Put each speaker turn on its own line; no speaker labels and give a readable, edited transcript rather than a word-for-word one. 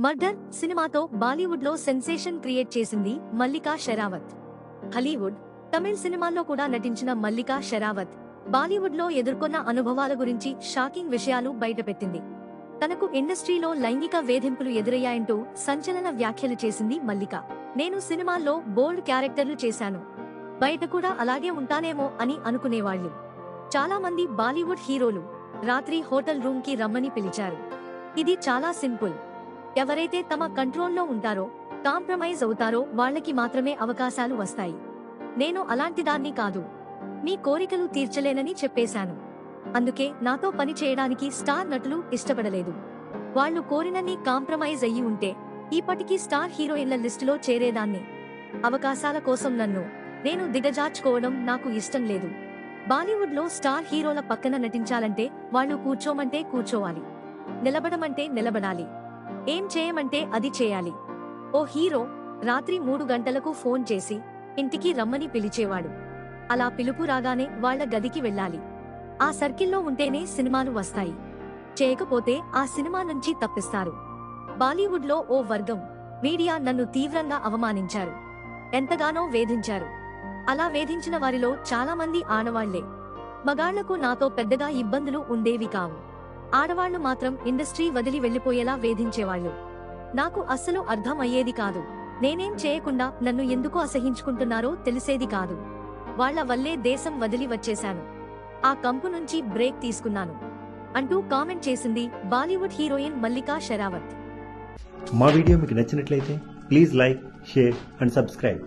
Murder సినిమాతో బాలీవుడ్లో sensation create చేసింది మల్లికా షెరావత్. హాలీవుడ్, తమిళ సినిమాల్లో కూడా నటించిన మల్లికా షెరావత్ బాలీవుడ్లో ఎదుర్కొన్న అనుభవాల గురించి షాకింగ్ విషయాలు బయటపెట్టింది. తనకు ఇండస్ట్రీలో లైంగిక వేధింపులు ఎదురయ్యాయంటూ సంచలన వ్యాఖ్యలు చేసింది మల్లిక. నేను సినిమాల్లో బోల్డ్ క్యారెక్టర్లు చేశాను, బయట కూడా అలాగే ఉంటానేమో అని అనుకునేవాళ్లు. చాలా మంది బాలీవుడ్ హీరోలు రాత్రి హోటల్ రూమ్ కి రమ్మని పిలిచారు. ఇది చాలా సింపుల్. ఎవరైతే తమ కంట్రోల్లో ఉంటారో, కాంప్రమైజ్ అవుతారో వాళ్లకి మాత్రమే అవకాశాలు వస్తాయి. నేను అలాంటిదాన్ని కాదు. మీ కోరికలు తీర్చలేనని చెప్పేశాను. అందుకే నాతో పని చేయడానికి స్టార్ నటులు ఇష్టపడలేదు. వాళ్లు కోరినన్ని కాంప్రమైజ్ అయ్యి ఉంటే ఈపటికి స్టార్ హీరోయిన్ల లిస్టులో చేరేదాన్ని. అవకాశాల కోసం నేను దిగజార్చుకోవడం నాకు ఇష్టం లేదు. బాలీవుడ్లో స్టార్ హీరోల పక్కన నటించాలంటే వాళ్లు కూర్చోమంటే కూర్చోవాలి, నిలబడమంటే నిలబడాలి, ఏం చేయమంటే అది చేయాలి. ఓ హీరో రాత్రి 3 గంటలకు ఫోన్ చేసి ఇంటికి రమ్మని పిలిచేవాడు. అలా పిలుపు రాగానే వాళ్ల గదికి వెళ్ళాలి. ఆ సర్కిల్లో ఉంటేనే సినిమాలు వస్తాయి, చేయకపోతే ఆ సినిమా నుంచి తప్పిస్తారు. బాలీవుడ్లో ఓ వర్గం మీడియా నన్ను తీవ్రంగా అవమానించారు, ఎంతగానో వేధించారు. అలా వేధించిన వారిలో చాలా మంది ఆడవాళ్లే. మగాళ్లకు నాతో పెద్దగా ఇబ్బందులు ఉండేవి కావు. ఆడవాళ్లు మాత్రం ఇండస్ట్రీ వదిలి వెళ్లిపోయేలా వేధించేవాళ్లు. నాకు అస్సలు అర్థం అయ్యేది కాదు. నేనేం చేయకుండా నన్ను ఎందుకు అసహించుకుంటున్నారో తెలిసేది కాదు. వాళ్ల వల్లే దేశం వదిలి వచ్చేశాను. ఆ కంపు నుంచి బ్రేక్ తీసుకున్నాను అంటూ కామెంట్ చేసింది బాలీవుడ్ హీరోయిన్ మల్లికా షెరావత్.
మా వీడియో మీకు నచ్చినట్లయితే please like, share and subscribe.